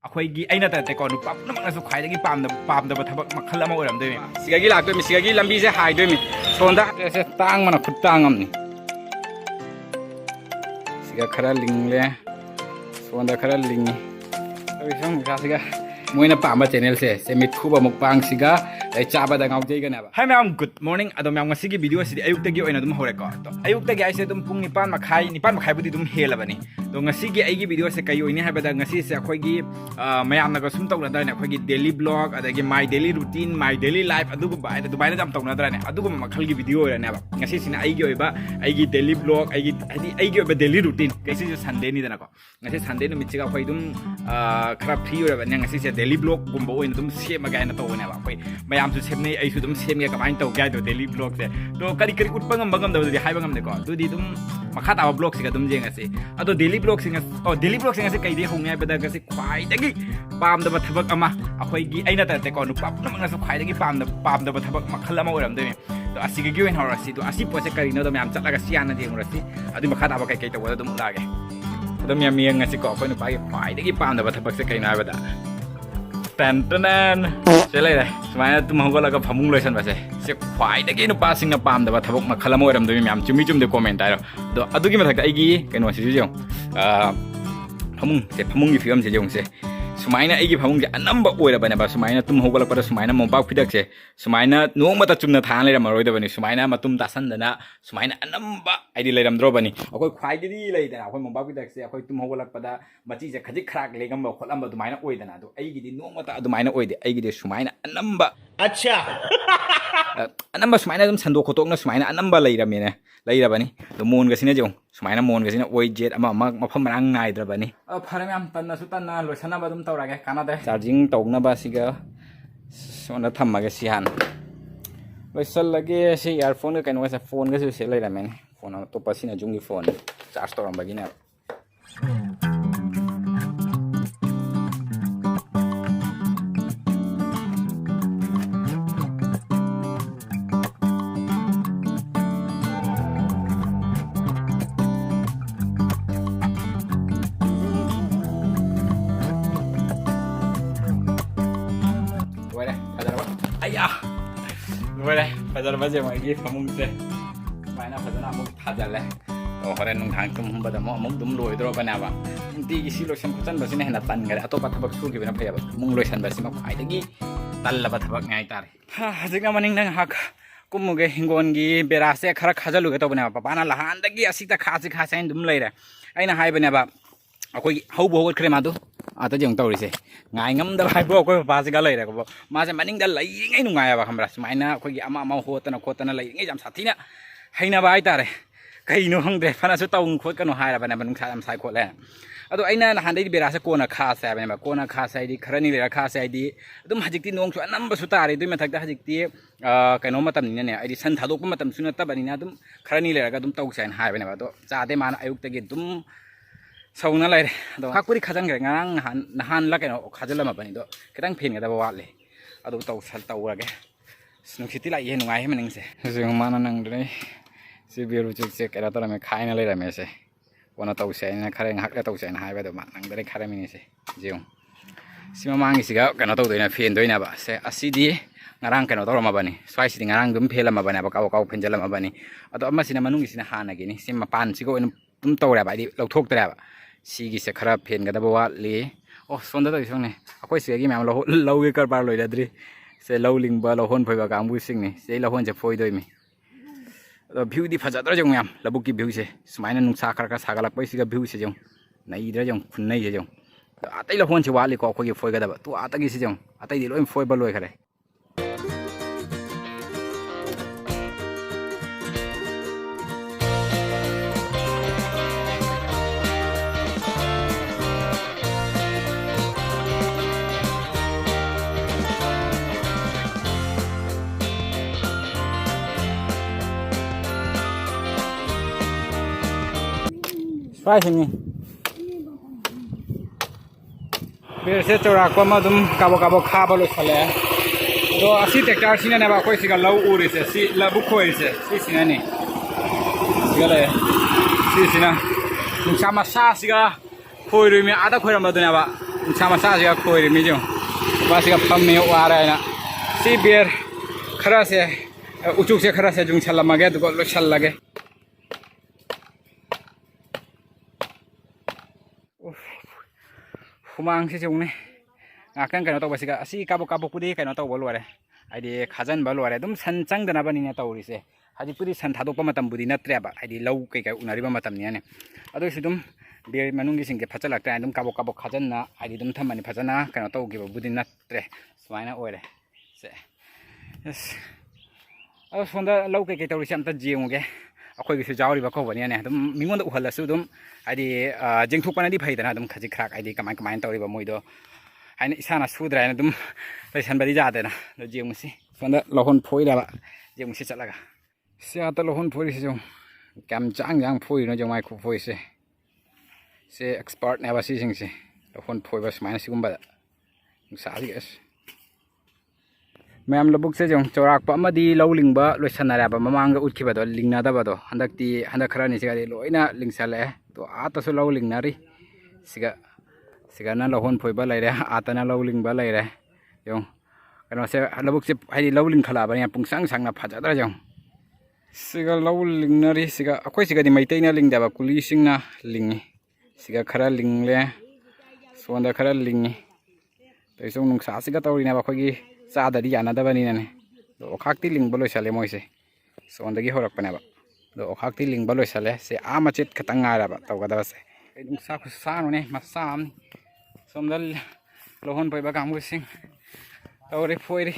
ꯑꯩꯈꯣꯏꯒꯤ ꯑꯩꯅ ꯇꯠꯇꯦꯀꯣ ꯅꯨꯄꯥ ꯄꯨꯝꯅꯃꯛꯅꯁꯨ ꯈ꯭ꯋꯥꯏꯗꯒꯤ ꯄꯥꯝꯗꯕ ꯊꯕꯛ ꯃꯈꯜ ꯑꯃ ꯑꯣꯏꯔꯝꯗꯣꯏꯅꯤ ꯁꯤꯒꯤ ꯂꯥꯛꯇꯣꯏꯅꯤ ꯁꯤꯒꯤ ꯂꯝꯕꯤꯁꯦ ꯍꯥꯏꯗꯣꯏꯅꯤ ꯁꯣꯟꯗ ꯁꯦ ꯇꯥꯡꯕꯅ ꯈꯨꯠ ꯇꯥꯡꯉꯝꯅꯤ siga khara lingle sonda khara lingi ꯁꯣꯝ ꯁꯤꯒ ꯃꯣꯏꯅ ꯄꯥꯝꯕ ꯆꯦꯅꯦꯜ ꯁꯦ ꯃꯤꯠꯈꯨꯕ ꯃꯨꯛꯕꯥꯡ ꯁꯤꯒ ꯑꯩ ꯆꯥꯕꯗ ꯉꯥꯎꯖꯩꯒꯅꯦꯕ ꯍꯥꯏ ꯃꯌꯥꯝ ꯒꯨꯗ ꯃꯣꯔꯅꯤꯡ ꯑꯗꯣ ꯃꯌꯥꯝ ꯉꯁꯤꯒꯤ ꯚꯤꯗꯤꯑꯣ ꯑꯁꯤꯗꯤ ꯑꯌꯨꯛꯇꯒꯤ ꯑꯣꯏꯅ ꯑꯗꯨꯝ ꯍꯧꯔꯦꯀꯣ ꯑꯗꯣ ꯑꯌꯨꯛꯇꯒꯤ ꯑꯩꯁꯦ ꯑꯗꯨꯝ ꯄꯨꯡ 9:30ꯕꯨꯗꯤ ꯑꯗꯨꯝ ꯍꯦꯜꯂꯕꯅꯤ ꯑꯗꯣ ꯉꯁꯤꯒꯤ ꯑꯩꯒꯤ ꯚꯤꯗꯤꯑꯣꯁꯦ ꯀꯩ ꯑꯣꯏꯅꯤ ꯍꯥꯏꯕꯗ ꯉꯁꯤꯁꯦ ꯑꯩꯈꯣꯏꯒꯤ ꯃꯌꯥꯝꯅꯒ ꯁꯨꯝ ꯇꯧꯅꯗ꯭ꯔꯅꯦ ꯑꯩꯈꯣꯏꯒꯤ ꯗꯦꯂꯤ ꯕ꯭ꯂꯣꯒ ꯑꯗꯒꯤ ꯃꯥꯏ ꯗꯦꯂꯤ ꯔꯨꯇꯤꯟ ꯃꯥꯏ ꯗꯦꯂꯤ ꯂꯥꯏꯐ ꯑꯗꯨꯒꯨꯝꯕ ꯍꯥꯏꯅ ꯑꯗꯨꯃꯥꯏꯅ ꯌꯥꯝ ꯇꯧꯅꯗ꯭ꯔꯅꯦ ꯑꯗꯨꯒꯨꯝꯕ ꯃꯈꯜꯒꯤ ꯚꯤꯗꯤꯑꯣ ꯑꯣꯏꯔꯅꯦꯕ ꯉꯁꯤꯁꯤꯅ ꯑꯩꯒꯤ ꯑꯣꯏꯕ ꯑꯩꯒꯤ ꯗꯦꯂꯤ ꯕ꯭ꯂꯣꯒ ꯍꯥꯏꯗꯤ ꯑꯩꯒꯤ ꯑꯣꯏꯕ ꯗꯦꯂꯤ ꯔꯨꯇꯤꯟ ꯉꯁꯤꯁꯦ ꯁꯟꯗꯦꯅꯤꯗꯅꯀꯣ ꯉꯁꯤ ꯁꯟꯗꯦ ꯅꯨꯃꯤꯠꯁꯤꯒ ꯑꯩꯈꯣꯏ ꯑꯗꯨꯝ ꯈꯔ ꯐ꯭ꯔꯤ ꯑꯣꯏꯔꯕꯅꯤꯅ ꯉꯁꯤꯁꯦ ꯗꯦꯂꯤ ꯕ꯭ꯂꯣꯒꯒꯨꯝꯕ ꯑꯣꯏꯅ ꯑꯗꯨꯝ ꯁꯦꯝꯃꯒ ꯍꯥꯏꯅ ꯇꯧꯕꯅꯦꯕ ꯑꯩꯈꯣꯏ ꯃꯌꯥꯝꯁꯨ ꯁꯦꯝꯅꯩ ꯑꯩꯁꯨ ꯑꯗꯨꯝ ꯁꯦꯝꯒꯦ ꯀꯃꯥꯏꯅ ꯇꯧꯒꯦ ꯍꯥꯏꯗꯣ ꯗꯦꯂꯤ ꯕ꯭ꯂꯣꯒꯁꯦ ꯑꯗꯣ ꯀꯔꯤ ꯎꯠꯄ ꯉꯝꯕ ꯉꯝꯗꯕꯗꯨꯗꯤ ꯍꯥꯏꯕ ꯉꯝꯗꯦꯀꯣ ꯑꯗꯨꯗꯤ ꯑꯗꯨꯝ ꯃꯈꯥ ꯇꯥꯕ ꯕ꯭ꯂꯣꯒꯁꯤꯒ ꯑꯗꯨꯝ ꯌꯦꯡꯉꯁꯤ ꯑꯗꯣ ꯗꯦꯂꯤ ꯕ꯭ꯂꯣꯒꯁꯤꯡꯉꯁꯤ ꯀꯩꯗꯩ ꯍꯧꯅꯤ ꯍꯥꯏꯕꯗ ꯉꯁꯤ ꯈ꯭ꯋꯥꯏꯗꯒꯤ ꯄꯥꯝꯗꯕ ꯊꯕꯛ ꯑꯃ ꯑꯩꯈꯣꯏꯒꯤ ꯑꯩꯅ ꯇꯠꯇꯦꯀꯣ ꯅꯨꯄꯥ ꯄꯨꯝꯅꯃꯛꯅꯁꯨ ꯈ꯭ꯋꯥꯏꯗꯒꯤ ꯄꯥꯝꯗꯕ ꯊꯕꯛ ꯃꯈꯜ ꯑꯃ ꯑꯣꯏꯔꯝꯗꯣꯏꯅꯤ ꯑꯗꯣ ꯑꯁꯤꯒꯤ ꯑꯣꯏꯅ ꯍꯧꯔꯁꯤ ꯑꯗꯣ ꯑꯁꯤ ꯄꯣꯠꯁꯦ ꯀꯔꯤꯅꯣꯗꯣ ꯃꯌꯥꯝ ꯆꯠꯂꯒ ꯁꯤ ꯍꯥꯟꯅ ꯌꯦꯡꯉꯨꯔꯁꯤ ꯑꯗꯨꯒꯤ ꯃꯈꯥ ꯇꯥꯕ ꯀꯩ ꯇꯧꯕꯗ ꯑꯗꯨꯝ ꯎꯠꯂꯛꯑꯒꯦ ꯑꯗꯨꯝ ꯌꯥꯝ ꯌꯦꯡꯉꯁꯤꯀꯣ ꯑꯩꯈꯣꯏ ꯅꯨꯄꯥꯒꯤ ꯈ꯭ꯋꯥꯏꯗꯒꯤ ꯄꯥꯝꯗꯕ ꯊꯕꯛꯁꯦ ꯀꯩꯅꯣ ꯍꯥꯏꯕꯗ ꯇꯟꯇꯅꯟ ꯁꯦ ꯂꯩꯔꯦ ꯁꯨꯃꯥꯏꯅ ꯇꯨꯝ ꯍꯧꯒꯠꯂꯒ ꯐꯃꯨꯡ ꯂꯣꯏꯁꯟꯕꯁꯦ ꯁꯤ ꯈ꯭ꯋꯥꯏꯗꯒꯤ ꯅꯨꯄꯥꯁꯤꯡꯅ ꯄꯥꯝꯗꯕ ꯊꯕꯛ ꯃꯈꯜ ꯑꯃ ꯑꯣꯏꯔꯝꯗꯣꯏꯅꯤ ꯃꯌꯥꯝ ꯆꯨꯝꯗꯦ ꯀꯣꯃꯦꯟꯇ ꯍꯥꯏꯔꯣ ꯑꯗꯣ ꯑꯗꯨꯒꯤ ꯃꯊꯛꯇ ꯑꯩꯒꯤ ꯀꯩꯅꯣꯁꯤꯁꯨ ꯌꯦꯡꯉꯨ ꯐꯃꯨꯡꯒꯤ ꯐꯤꯕꯝꯁꯦ ꯌꯦꯡꯉꯨꯁꯦ ꯁꯨꯃꯥꯏꯅ ꯑꯩꯒꯤ ꯐꯃꯨꯡꯁꯦ ꯑꯅꯝꯕ ꯑꯣꯏꯔꯕꯅꯦꯕ ꯁꯨꯃꯥꯏꯅ ꯇꯨꯝ ꯍꯧꯒꯠꯂꯛꯄꯗ ꯁꯨꯃꯥꯏꯅ ꯃꯣꯝꯄꯥꯛ ꯐꯤꯗꯛꯁꯦ ꯁꯨꯃꯥꯏꯅ ꯅꯣꯡꯃꯇ ꯆꯨꯝꯅ ꯊꯥꯅ ꯂꯩꯔꯝꯃꯔꯣꯏꯗꯕꯅꯤ ꯁꯨꯃꯥꯏꯅ ꯃꯇꯨꯝ ꯇꯥꯁꯟꯗꯅ ꯁꯨꯃꯥꯏꯅ ꯑꯅꯝꯕ ꯍꯥꯏꯗꯤ ꯂꯩꯔꯝꯗ꯭ꯔꯕꯅꯤ ꯑꯩꯈꯣꯏ ꯈ꯭ꯋꯥꯏꯗꯒꯤ ꯂꯩꯗꯅ ꯑꯩꯈꯣꯏ ꯃꯣꯝꯄꯥꯛ ꯐꯤꯗꯛꯁꯦ ꯑꯩꯈꯣꯏ ꯇꯨꯝ ꯍꯧꯒꯠꯂꯛꯄꯗ ꯃꯆꯤꯁꯦ ꯈꯖꯤꯛ ꯈꯔꯥꯛ ꯂꯦꯡꯉꯝꯕ ꯈꯣꯠꯂꯝꯕ ꯑꯗꯨꯃꯥꯏꯅ ꯑꯣꯏꯗꯅ ꯑꯗꯣ ꯑꯩꯒꯤꯗꯤ ꯅꯣꯡꯃꯇ ꯑꯗꯨꯃꯥꯏꯅ ꯑꯣꯏꯗꯦ ꯑꯩꯒꯤꯗꯤ ꯁꯨꯃꯥꯏꯅ ꯑꯅꯝꯕ ꯑꯅꯝꯕ ꯁꯨꯃꯥꯏꯅ ꯑꯗꯨꯝ ꯁꯟꯗꯣꯛ ꯈꯣꯠꯇꯣꯛꯅ ꯁꯨꯃꯥꯏꯅ ꯑꯅꯝꯕ ꯂꯩꯔꯕꯅꯤ ꯑꯗꯣ ꯃꯣꯟꯒꯁꯤꯅ ꯌꯦꯡꯉꯨ ꯁꯨꯃꯥꯏꯅ ꯃꯣꯟꯒꯁꯤꯅ ꯑꯣꯏ ꯖꯦꯠ ꯑꯃ ꯃꯐꯝ ꯃꯔꯥꯡ ꯅꯥꯏꯗ꯭ꯔꯕꯅꯤ ꯐꯔꯦ ꯃꯌꯥꯝ ꯇꯟꯅꯁꯨ ꯇꯟꯅ ꯂꯣꯏꯁꯟꯅꯕ ꯑꯗꯨꯝ ꯇꯧꯔꯒꯦ ꯀꯥꯟꯅꯗꯦ ꯆꯥꯔꯖꯤꯡ ꯇꯧꯅꯕ ꯁꯤꯒ ꯁꯣꯝꯗ ꯊꯝꯃꯒꯦ ꯁꯤ ꯍꯥꯟꯅ ꯂꯣꯏꯁꯜꯂꯒꯦ ꯁꯤ ꯏꯌꯥꯔꯐꯣꯟꯒ ꯀꯩꯅꯣꯒꯁꯦ ꯐꯣꯟꯒꯁꯨ ꯁꯤ ꯂꯩꯔꯝꯃꯦꯅꯦ ꯐꯣꯟ ꯑꯇꯣꯞꯄ ꯁꯤꯅ ꯖꯨꯝꯒꯤ ꯐꯣꯟ ꯆꯥꯔꯖ ꯇꯧꯔꯝꯕꯒꯤꯅꯦꯕ ꯂꯣꯏꯔꯦ ꯐꯖꯔꯕꯁꯦ ꯃꯣꯏꯒꯤ ꯐꯃꯨꯡꯁꯦ ꯁꯨꯃꯥꯏꯅ ꯐꯖꯅ ꯑꯃꯨꯛ ꯊꯥꯖꯜꯂꯦ ꯍꯣꯔꯦꯟ ꯅꯨꯡꯗꯥꯡ ꯇꯨꯝꯕꯗ ꯑꯃꯨꯛ ꯑꯗꯨꯝ ꯂꯣꯏꯗ꯭ꯔꯣꯕꯅꯦꯕ ꯅꯨꯡꯇꯤꯒꯤ ꯁꯤ ꯂꯣꯏꯁꯟ ꯈꯣꯠꯆꯟꯕꯁꯤꯅ ꯍꯦꯟꯅ ꯇꯟꯈꯔꯦ ꯑꯇꯣꯞꯄ ꯊꯕꯛ ꯁꯨꯈꯤꯕꯅ ꯐꯩꯌꯦꯕ ꯐꯃꯨꯡ ꯂꯣꯏꯁꯟꯕꯁꯤꯃ ꯈ꯭ꯋꯥꯏꯗꯒꯤ ꯇꯜꯂꯕ ꯊꯕꯛꯅꯦ ꯍꯥꯏꯇꯥꯔꯦ ꯍꯧꯖꯤꯛꯅ ꯃꯅꯤꯡꯗ ꯉꯥꯏꯍꯥꯛ ꯀꯨꯝꯃꯨꯒꯦ ꯍꯤꯡꯒꯣꯜꯒꯤ ꯕꯦꯔꯥꯁꯦ ꯈꯔ ꯈꯥꯖꯜꯂꯨꯒꯦ ꯇꯧꯕꯅꯦꯕ ꯄꯄꯥꯅ ꯂꯍꯥꯟꯗꯒꯤ ꯑꯁꯤꯗ ꯈꯥꯁꯤ ꯍꯥꯏꯅ ꯑꯗꯨꯝ ꯂꯩꯔꯦ ꯑꯩꯅ ꯍꯥꯏꯕꯅꯦꯕ ꯑꯩꯈꯣꯏꯒꯤ ꯍꯧꯒꯠꯈ꯭ꯔꯦ ꯃꯥꯗꯨ ꯑꯇ ꯌꯦꯡꯉꯨ ꯇꯧꯔꯤꯁꯦ ꯉꯥꯏ ꯉꯝꯗꯕ ꯍꯥꯏꯕ ꯑꯩꯈꯣꯏ ꯄꯄꯥꯁꯤꯒ ꯂꯩꯔꯦꯀꯣ ꯃꯥꯁꯦ ꯃꯅꯤꯡꯗ ꯂꯩꯔꯤꯉꯩ ꯅꯨꯡꯉꯥꯏꯌꯦꯕ ꯈꯪꯕ꯭ꯔꯥ ꯁꯨꯃꯥꯏꯅ ꯑꯩꯈꯣꯏꯒꯤ ꯑꯃ ꯍꯣꯠꯇꯅ ꯈꯣꯠꯇꯅ ꯂꯩꯔꯤꯉꯩ ꯌꯥꯝ ꯁꯥꯊꯤꯅ ꯍꯩꯅꯕ ꯍꯥꯏꯇꯥꯔꯦ ꯀꯩꯅꯣ ꯈꯪꯗ꯭ꯔꯦ ꯐꯅꯁꯨ ꯇꯧꯅꯨ ꯈꯣꯠꯀꯅꯣ ꯍꯥꯏꯔꯕꯅꯦꯕ ꯅꯨꯡꯁꯥ ꯌꯥꯝ ꯁꯥꯏ ꯈꯣꯠꯂꯦ ꯑꯗꯣ ꯑꯩꯅ ꯅꯍꯥꯟꯗꯩꯗꯤ ꯕꯦꯔꯥꯁꯦ ꯀꯣꯟꯅ ꯈꯥꯁꯦ ꯍꯥꯏꯕꯅꯦꯕ ꯀꯣꯟꯅ ꯈꯥꯁꯦ ꯍꯥꯏꯗꯤ ꯈꯔꯅꯤ ꯂꯩꯔ ꯈꯥꯁꯦ ꯍꯥꯏꯗꯤ ꯑꯗꯨꯝ ꯍꯧꯖꯤꯛꯇꯤ ꯅꯣꯡꯁꯨ ꯑꯅꯝꯕꯁꯨ ꯇꯥꯔꯦ ꯑꯗꯨꯏ ꯃꯊꯛꯇ ꯍꯧꯖꯤꯛꯇꯤ ꯀꯩꯅꯣ ꯃꯇꯝꯅꯤꯅꯅꯦ ꯍꯥꯏꯗꯤ ꯁꯟ ꯊꯥꯗꯣꯛꯄ ꯃꯇꯝꯁꯨ ꯅꯠꯇꯕꯅꯤꯅ ꯑꯗꯨꯝ ꯈꯔꯅꯤ ꯂꯩꯔꯒ ꯑꯗꯨꯝ ꯇꯧꯁꯦ ꯍꯥꯏꯅ ꯍꯥꯏꯕꯅꯦꯕ ꯑꯗꯣ ꯆꯥꯗꯦ ꯃꯥꯅ ꯑꯌꯨꯛꯇꯒꯤ ꯑꯗꯨꯝ ꯁꯧꯅ ꯂꯩꯔꯦ ꯑꯗꯣ ꯉꯥꯏꯍꯥꯛꯄꯨꯗꯤ ꯈꯥꯖꯤꯟꯈ꯭ꯔꯦ ꯉꯔꯥꯡ ꯅꯍꯥꯟꯂ ꯀꯩꯅꯣ ꯈꯥꯖꯤꯜꯂꯝꯃꯕꯅꯤ ꯑꯗꯣ ꯈꯤꯇꯪ ꯐꯦꯟꯒꯗꯕ ꯋꯥꯠꯂꯦ ꯑꯗꯨ ꯇꯧꯔꯒꯦ ꯅꯨꯡꯁꯤꯠꯇꯤ ꯂꯥꯛꯏꯍꯦ ꯅꯨꯡꯉꯥꯏꯍꯦ ꯃꯅꯤꯡꯁꯦ ꯍꯧꯖꯤꯛ ꯃꯥꯅ ꯅꯪꯗ꯭ꯔꯦ ꯁꯤ ꯕꯦꯔꯨ ꯆꯤꯛꯁꯦ ꯀꯩꯅꯣ ꯇꯧꯔꯝꯃꯦ ꯈꯥꯏꯅ ꯂꯩꯔꯝꯃꯦꯁꯦ ꯀꯣꯟꯅ ꯇꯧꯁꯦ ꯑꯩꯅ ꯈꯔ ꯉꯥꯏꯍꯥꯛ ꯇꯧꯁꯦ ꯍꯥꯏꯅ ꯍꯥꯏꯕꯗꯣ ꯃꯥ ꯅꯪꯗ꯭ꯔꯦ ꯈꯥꯏꯔꯝꯃꯤꯅꯦꯁꯦ ꯌꯦꯡꯉꯨ ꯁꯤ ꯃꯃꯥꯡꯒꯤꯁꯤꯒ ꯀꯩꯅꯣ ꯇꯧꯗꯣꯏꯅꯦ ꯐꯦꯟꯗꯣꯏꯅꯦꯕ ꯁꯦ ꯑꯁꯤꯗꯤ ꯉꯔꯥꯡ ꯀꯩꯅꯣ ꯇꯧꯔꯝꯃꯕꯅꯤ ꯁ꯭ꯋꯥꯏꯁꯤꯗꯤ ꯉꯔꯥꯡ ꯑꯗꯨꯝ ꯐꯦꯜꯂꯝꯃꯕꯅꯦꯕ ꯀꯥꯎ ꯐꯦꯟꯖꯜꯂꯝꯃꯕꯅꯤ ꯑꯗꯣ ꯑꯃꯁꯤꯅ ꯃꯅꯨꯡꯒꯤꯁꯤꯅ ꯍꯥꯟꯅꯒꯤꯅꯤ ꯁꯤ ꯃꯄꯥꯟꯁꯤꯒ ꯑꯣꯏꯅ ꯑꯗꯨꯝ ꯇꯧꯔꯦꯕ ꯍꯥꯏꯗꯤ ꯂꯧꯊꯣꯛꯇ꯭ꯔꯦꯕ ꯁꯤꯒꯤꯁꯦ ꯈꯔ ꯐꯦꯟꯒꯗꯕ ꯋꯥꯠꯂꯤ ꯁꯣꯝꯗ ꯇꯧꯔꯤ ꯁꯣꯡꯅꯦ ꯑꯩꯈꯣꯏ ꯁꯤꯗꯒꯤ ꯃꯌꯥꯝ ꯂꯧꯒꯤ ꯀꯔꯕꯥꯔ ꯂꯣꯏꯔꯗ꯭ꯔꯤ ꯁꯦ ꯂꯧ ꯂꯤꯡꯕ ꯂꯧꯍꯣꯟ ꯐꯣꯏꯕ ꯀꯥꯡꯕꯨꯁꯤꯡꯅꯤ ꯁꯤꯗꯩ ꯂꯧꯍꯣꯟꯁꯦ ꯐꯣꯏꯗꯣꯏꯅꯤ ꯑꯗꯣ ꯚ꯭ꯌꯨꯗꯤ ꯐꯖꯗ꯭ꯔꯥ ꯌꯦꯡꯉꯨ ꯃꯌꯥꯝ ꯂꯧꯕꯨꯛꯀꯤ ꯚ꯭ꯌꯨꯁꯦ ꯁꯨꯃꯥꯏꯅ ꯅꯨꯡꯁꯥ ꯈꯔ ꯁꯥꯒꯠꯂꯛꯄꯩꯁꯤꯒ ꯚ꯭ꯌꯨꯁꯦ ꯌꯦꯡꯉꯨ ꯅꯩꯗ꯭ꯔꯥ ꯌꯦꯡꯉꯨ ꯈꯨꯟꯅꯩꯁꯦ ꯌꯦꯡꯉꯨ ꯑꯇꯩ ꯂꯧꯍꯣꯟꯁꯦ ꯋꯥꯠꯂꯤꯀꯣ ꯑꯩꯈꯣꯏꯒꯤ ꯐꯣꯏꯒꯗꯕ ꯑꯇꯩꯒꯤꯁꯤ ꯌꯦꯡꯉꯨ ꯑꯇꯩꯗꯤ ꯂꯣꯏ ꯐꯣꯏꯕ ꯂꯣꯏꯈꯔꯦ ꯁ꯭ꯋꯥꯏꯁꯤꯅꯤ ꯕꯦꯔꯁꯦ ꯆꯥꯎꯔꯥꯛꯄ ꯑꯃ ꯑꯗꯨꯝ ꯀꯥꯕꯛ ꯈꯥꯕ ꯂꯣꯏꯁꯜꯂꯛꯑꯦ ꯑꯗꯣ ꯑꯁꯤ ꯇ꯭ꯔꯦꯛꯇꯔꯁꯤꯅꯅꯦꯕ ꯑꯩꯈꯣꯏ ꯁꯤꯒ ꯂꯧ ꯎꯔꯤꯁꯦ ꯁꯤ ꯂꯧꯕꯨꯛ ꯈꯣꯏꯔꯤꯁꯦ ꯁꯤꯁꯤꯅꯅꯤ ꯁꯤꯒ ꯂꯩꯔꯦ ꯁꯤꯁꯤꯅ ꯅꯨꯡꯁꯥ ꯃꯁꯥꯁꯤꯒ ꯈꯣꯏꯔꯨꯃꯤ ꯑꯥꯗ ꯈꯣꯏꯔꯝꯕꯗꯨꯅꯦꯕ sama saja koi ini jom. Pasti kapam ni wara na. Si biar keras ya. Ucuk se keras ya jung salam lagi tu kalau sal lagi. Humang si jung ni. Akan kena tahu pasti si kabuk pudi kena tahu balu ada. Adi khajan balu ada. Dum sancang dan apa ni tahu rise. Haji pudi santado pamatam budi na treba. Adi lau kai unari pamatam ni ane. Aduh sidum biar manung gising ke pacar lagta dum kabuk khajan na. Adi dum thamani phajana kena tahu ke budi na tre. Swaina ore. Se. Yes. Aduh sonda lau kai tahu rise amta jiung ke. Aku itu jauh lebih kau bani ane. Dum minggu tu uhalas dum. Adi jengthuk pana di bhai dana dum khaji khrak. Adi kamai tahu lebih moi do. Ini sana sudah ini dum pesan beri jatuh na, jadi mesti. Sonda lohon poi dah, jadi mesti cakap. Siapa lohon poi sih jom, kamcang yang poi na jom aku poi sih. Si expert ni apa sih sih, lohon poi bos mana sih kumba, sahari guys. Memang lebuk sih jom, corak pak madi lau lingba, lo sana apa, memang angga utki bado, lingna dah bado, hendak kerana ni sekali lo ina ling salah, tu atas lau ling nari, Sekarang lohon poi balai deh, atana lauling balai deh, jong. Karena saya labuk sih, hari lauling khala bani, pungsang na phaja dah jong. Sekarang lauling nari, sekarang aku sekarang di meitei na ling dah, kulising na ling, sekarang khara ling le, sonda khara ling. Tapi so nung sah sekarang tahu ni apa aku lagi sah dari jana dah bani nane. Do khakti ling baloi sale moi se, sonda lagi horak pana ba. Do khakti ling baloi sale, se amacet ketengah dah ba, tahu kata se. Nung sah aku sah nune masam. Somdal lohon poi bakang musing, tahu re poi re,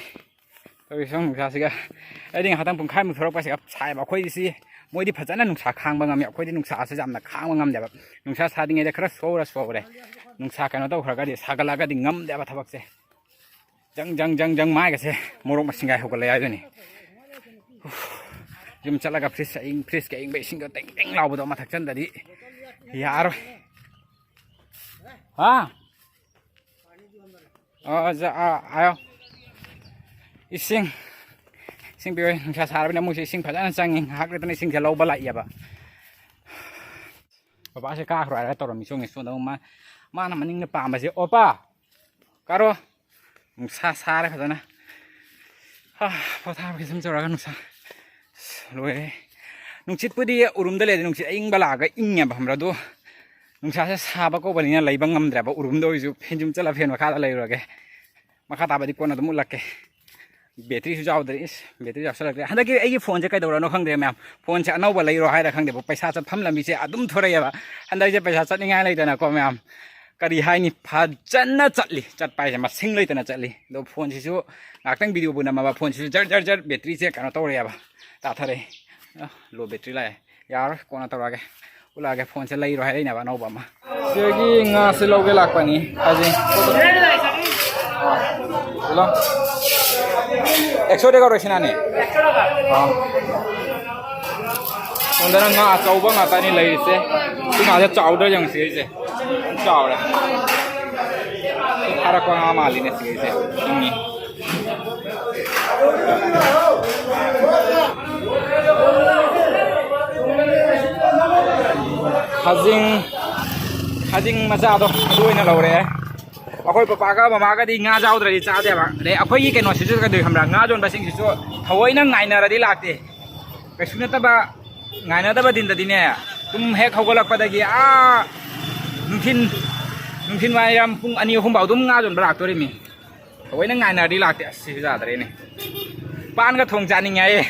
tahu isong nungsa sih ada yang hatang pungkai muthorok pasti kap cai ba koi disi, moi di phajana nungsa khang bangam ya koi di nungsa asa jam na khang bangam deh, nungsa sading ada keras suara deh, nungsa kan tahu kharaga di sagalaga di ngam deh thabk se, jang mai ke se, morok masing gai hokalai aja ni, jum calaga fresh ke ing besing ke teng lau bodoh matak canda di, yar, oh, ayo, ising biar nungsa sarap ni musi ising pada nancangin, hak itu ising jalau balai ya pak. Bapak saya kah ada orang misong itu, mana mending Nupa masih, opa, karo, nungsa sarap itu na, potong kisah corak nungsa, loe, nungsit pun dia urum dale, nungsit ing balaga ingnya bah meradu. Nungsa saya sahabat kau balinya lagi bangam drapa urum do itu penjum celah pen makata lagi lagi makata abadi kau nanti mulak ke bateri sudah dari bateri jauh sekali hendak kita ini phone je kai dora no khang deh mem phone je anau balai roh hai dah khang deh paisa cat pam lambi je adum thora ya ba hendak je paisa cat ningai lagi dah nak kau mem kari hai ni phajan na catli cat pai je masing lagi dah catli do phone je su ngakang video pun nama ba phone je jar bateri je kan tahu ya ba tak thare low bateri lah yar kau nak tahu lagi ulah ke phone se lai roh hai ni ba nau ba ma segi nga se lo ke lak pani aje lo 100 ka roshina ni 100 ka undana nga chau ba nga ta ni lai se tu nga ja chau da yang se chau la ara ko nga mali ne se ni Hajing maca do doi na lore akoi papa ka mama ka di nga jaw dra di cha de ba le akoi ki keno sisu ka de hamra nga jon ba sing sisu thawai na ngai na ra di lakte ka suna ta ba ngai na ta ba din da di ne tum hek hogolak pa da gi nungthin wayam pung ani hum ba dum nga jon ba lak to ri mi thawai na ngai na di lakte si ja dre ne pan ka thong ja ni ngai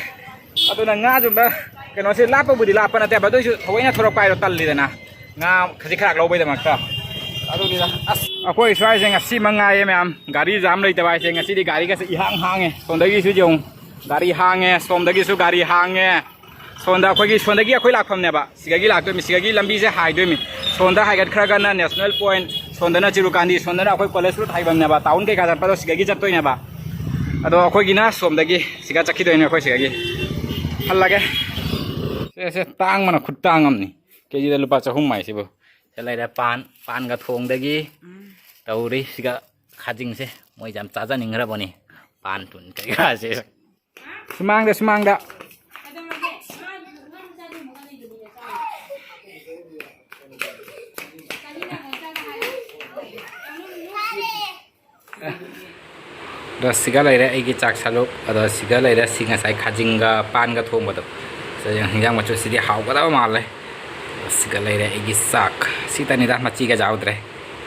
aduna nga jon ba keno se lap pa budi lap pa na te ba do su thawai na thorok pai ro tal li da na nga khaji khak lo bai da ma ka adu ni da akoi swai jeng asi mangai mem gari jam lai ta bai jeng asi di gari ka se i hang e som da gi su jong gari hang e som da gi su gari hang e som da gi akoi lak pham ne ba sigagi lak to mi sigagi lambi je hai do mi som da hai gat khra ga na national point som da na chiru kandi som da na akoi college route hai bam ne ba town ke ka jar pa do sigagi jat toi ne ba ado akoi gi na som da gi siga chakhi do ne akoi sigagi hal lage se tang mana khut tang am ni keji da lupa chahum mai sibo selai da pan ga thong dagi tauri siga khajing se moi jam chaja ningra boni pan tun kai ga se semang da ꯗꯣ ꯁꯤꯒ ꯂꯩꯔꯦ ꯑꯩꯒꯤ ꯆꯥꯛ ꯁꯔꯨꯛ ꯑꯗꯣ ꯁꯤꯒ ꯂꯩꯔꯦ ꯁꯤ ꯉꯁꯥꯏ ꯈꯥꯖꯤꯡꯒ ꯄꯥꯟꯒ ꯊꯣꯡꯕꯗꯣ ꯍꯤꯟꯖꯥꯡ ꯃꯆꯨꯁꯤꯗꯤ ꯍꯥꯎꯒꯗꯕ ꯃꯥꯜꯂꯦ ꯁꯤꯒ ꯂꯩꯔꯦ ꯑꯩꯒꯤ ꯆꯥꯛ ꯁꯤꯇꯅꯤꯗ ꯃꯆꯤꯒ ꯌꯥꯎꯗ꯭ꯔꯦ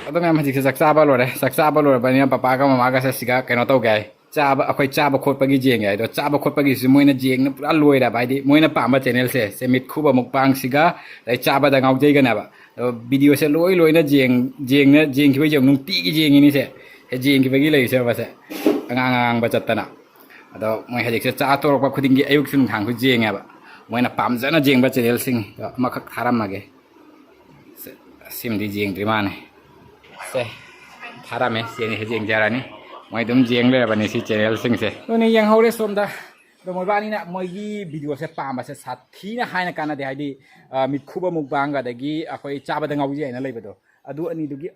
ꯑꯗꯣ ꯃꯌꯥꯝ ꯍꯧꯖꯤꯛꯁꯦ ꯆꯥꯛ ꯆꯥꯕ ꯂꯣꯏꯔꯦ ꯆꯥꯛ ꯆꯥꯕ ꯂꯣꯏꯔꯕꯅꯤꯅ ꯄꯄꯥꯒ ꯃꯃꯥꯒꯁꯦ ꯁꯤꯒ ꯀꯩꯅꯣ ꯇꯧꯒꯦ ꯍꯥꯏ ꯆꯥꯕ ꯑꯩꯈꯣꯏ ꯆꯥꯕ ꯈꯣꯠꯄꯒꯤ ꯌꯦꯡꯒꯦ ꯍꯥꯏꯗꯣ ꯆꯥꯕ ꯈꯣꯠꯄꯒꯤꯁꯨ ꯃꯣꯏꯅ ꯌꯦꯡꯅ ꯄꯨꯔꯥ ꯂꯣꯏꯔꯕ ꯍꯥꯏꯗꯤ ꯃꯣꯏꯅ ꯄꯥꯝꯕ ꯆꯦꯅꯦꯜꯁꯦ ꯃꯤꯠ ꯈꯨꯕ ꯃꯨꯛꯕꯥꯡꯁꯤꯒ ꯑꯗꯩ ꯆꯥꯕꯗ ꯉꯥꯎꯖꯩꯒꯅꯦꯕ ꯑꯗꯣ ꯚꯤꯗꯤꯑꯣꯁꯦ ꯂꯣꯏꯅ ꯌꯦꯡꯈꯤꯕ ꯅꯨꯡꯇꯤꯒꯤ ꯌꯦꯡꯉꯤꯅꯤꯁꯦ ꯌꯦꯡꯈꯤꯕꯒꯤ ꯂꯩꯔꯤꯁꯦꯕꯁꯦ ꯑꯉꯥꯡꯕ ꯆꯠꯇꯅ ꯑꯗꯣ ꯃꯣꯏ ꯍꯧꯖꯤꯛꯁꯦ ꯆꯥ ꯇꯣꯔꯛꯄ ꯈꯨꯗꯤꯡꯒꯤ ꯑꯌꯨꯛꯁꯨ ꯅꯨꯡꯊꯥꯡꯁꯨ ꯌꯦꯡꯉꯦꯕ ꯃꯣꯏꯅ ꯄꯥꯝꯖꯅ ꯌꯦꯡꯕ ꯆꯦꯅꯦꯜꯁꯤꯡ ꯑꯃꯈꯛ ꯊꯥꯔꯝꯃꯒꯦ ꯁꯤꯃꯗꯤ ꯌꯦꯡꯗ꯭ꯔꯤ ꯃꯥꯅꯦ ꯁꯦ ꯊꯥꯔꯝꯃꯦ ꯌꯦꯡꯖꯔꯅꯤ ꯃꯣꯏ ꯑꯗꯨꯝ ꯌꯦꯡ ꯂꯩꯔꯕꯅꯤ ꯁꯤ ꯆꯦꯅꯦꯜꯁꯤꯡꯁꯦ ꯑꯗꯨꯅ ꯌꯦꯡꯍꯧꯔꯦ ꯁꯣꯝꯗ ꯑꯗꯣ ꯃꯣꯏꯕꯥꯅꯤꯅ ꯃꯣꯏꯒꯤ ꯚꯤꯗꯤꯑꯣꯁꯦ ꯄꯥꯝꯕꯁꯦ ꯁꯥꯊꯤꯅ ꯍꯥꯏꯅ ꯀꯥꯟꯅꯗꯦ ꯍꯥꯏꯗꯤ ꯃꯤꯠꯈꯨꯕ ꯃꯨꯛꯕꯥꯡ ꯑꯗꯒꯤ ꯑꯩꯈꯣꯏ ꯆꯥꯕꯗ ꯉꯥꯎꯖꯩ ꯍꯥꯏꯅ ꯂꯩꯕꯗꯣ ꯑꯗꯨ ꯑꯅꯤꯗꯨꯒꯤ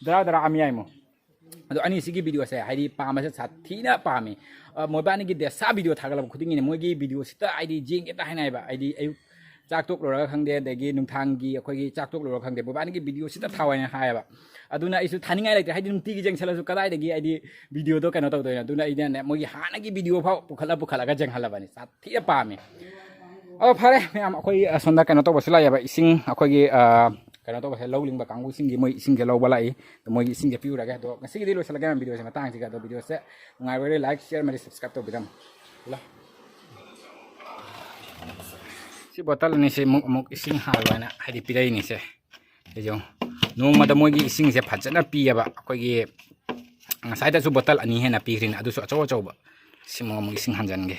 ꯗꯔꯥ ꯑꯃ ꯌꯥꯏꯃꯣ ꯑꯗꯣ ꯑꯅꯤꯁꯤꯒꯤ ꯚꯤꯗꯤꯑꯣꯁꯦ ꯍꯥꯏꯗꯤ ꯄꯥꯝꯕꯁꯦ ꯁꯥꯊꯤꯅ ꯄꯥꯝꯃꯤ ꯃꯣꯏꯕꯥꯅꯤꯒꯤ ꯗꯦꯁꯥ ꯚꯤꯗꯤꯑꯣ ꯊꯥꯒꯠꯂꯛꯄ ꯈꯨꯗꯤꯡꯒꯤꯅꯤ ꯃꯣꯏꯒꯤ ꯚꯤꯗꯤꯑꯣꯁꯤꯗ ꯍꯥꯏꯗꯤ ꯌꯦꯡꯒꯦꯇ ꯍꯥꯏꯅꯩꯕ ꯍꯥꯏꯗꯤ ꯑꯌꯨꯛ ꯆꯥꯛ ꯇꯣꯛ ꯂꯣꯏꯔꯒ ꯈꯪꯗꯦ ꯑꯗꯒꯤ ꯅꯨꯡꯊꯥꯡꯒꯤ ꯑꯩꯈꯣꯏꯒꯤ ꯆꯥꯛ ꯇꯣꯛ ꯂꯣꯏꯔꯒ ꯈꯪꯗꯦ ꯃꯣꯏꯕꯥꯅꯤꯒꯤ ꯚꯤꯗꯤꯑꯣꯁꯤꯗ ꯊꯥꯎꯏꯅ ꯍꯥꯏꯌꯦꯕ ꯑꯗꯨꯅ ꯑꯩꯁꯨ ꯊꯥꯅꯤꯡꯉꯥꯏ ꯂꯩꯇ꯭ꯔꯦ ꯍꯥꯏꯗꯤ ꯅꯨꯡꯇꯤꯒꯤ ꯌꯦꯡꯁꯜꯂꯁꯨ ꯀꯗꯥꯏꯗꯒꯤ ꯍꯥꯏꯗꯤ ꯚꯤꯗꯤꯑꯣꯗꯣ ꯀꯩꯅꯣ ꯇꯧꯗꯣꯏꯅꯣ ꯑꯗꯨꯅ ꯑꯩꯅꯅꯦ ꯃꯣꯏꯒꯤ ꯍꯥꯟꯅꯒꯤ ꯚꯤꯗꯤꯑꯣ ꯐꯥꯎ ꯄꯨꯈꯠꯂꯒ ꯌꯦꯡꯍꯜꯂꯕꯅꯤ ꯁꯥꯊꯤꯅ ꯄꯥꯝꯃꯤ ꯑꯗꯣ ꯐꯔꯦ ꯃꯌꯥꯝ ꯑꯩꯈꯣꯏ ꯑꯁꯣꯝꯗ ꯀꯩꯅꯣ ꯇꯧꯕꯁꯨ ꯂꯥꯛꯑꯦꯕ ꯏꯁꯤꯡ ꯑꯩꯈꯣꯏꯒꯤ ꯀꯩꯅꯣ ꯇꯧꯕꯁꯦ ꯂꯧ ꯂꯤꯡꯕ ꯀꯥꯡꯕꯨꯁꯤꯡꯒꯤ ꯃꯣꯏ ꯏꯁꯤꯡꯁꯦ ꯂꯧꯕ ꯂꯥꯛꯏ ꯃꯣꯏꯒꯤ ꯏꯁꯤꯡꯁꯦ ꯄꯤꯔꯨꯔꯒꯦ ꯑꯗꯣ ꯉꯁꯤꯒꯤꯗꯤ ꯂꯣꯏꯁꯤꯜꯂꯒꯦ ꯃꯌꯥꯝ ꯚꯤꯗꯤꯑꯣꯁꯦ ꯃꯇꯥꯡꯁꯤꯒ ꯑꯗꯣ ꯚꯤꯗꯤꯑꯣꯁꯦ ꯅꯨꯡꯉꯥꯏꯕꯔꯦ ꯂꯥꯏꯛ ꯁꯤꯌꯔ ꯑꯃꯗꯤ ꯁꯕꯁꯀ꯭ꯔꯥꯏꯕ ꯇꯧꯕꯤꯔꯝꯃꯨ ꯁꯤ ꯕꯣꯇꯜ ꯑꯅꯤꯁꯦ ꯑꯃꯨꯛ ꯏꯁꯤꯡ ꯍꯥꯜꯂꯣꯅ ꯍꯥꯏꯗꯤ ꯄꯤꯔꯛꯏꯅꯤꯁꯦ ꯁꯤꯁꯨ ꯅꯣꯡꯃꯗ ꯃꯣꯏꯒꯤ ꯏꯁꯤꯡꯁꯦ ꯐꯖꯅ ꯄꯤꯌꯦꯕ ꯑꯩꯈꯣꯏꯒꯤ ꯉꯁꯥꯏꯗꯁꯨ ꯕꯣꯇꯜ 2 ꯍꯦꯟꯅ ꯄꯤꯈ꯭ꯔꯤꯅꯤ ꯑꯗꯨꯁꯨ ꯑꯆꯧꯕ ꯁꯤꯃꯨꯛ ꯑꯃꯨꯛ ꯏꯁꯤꯡ ꯍꯥꯟꯖꯟꯒꯦ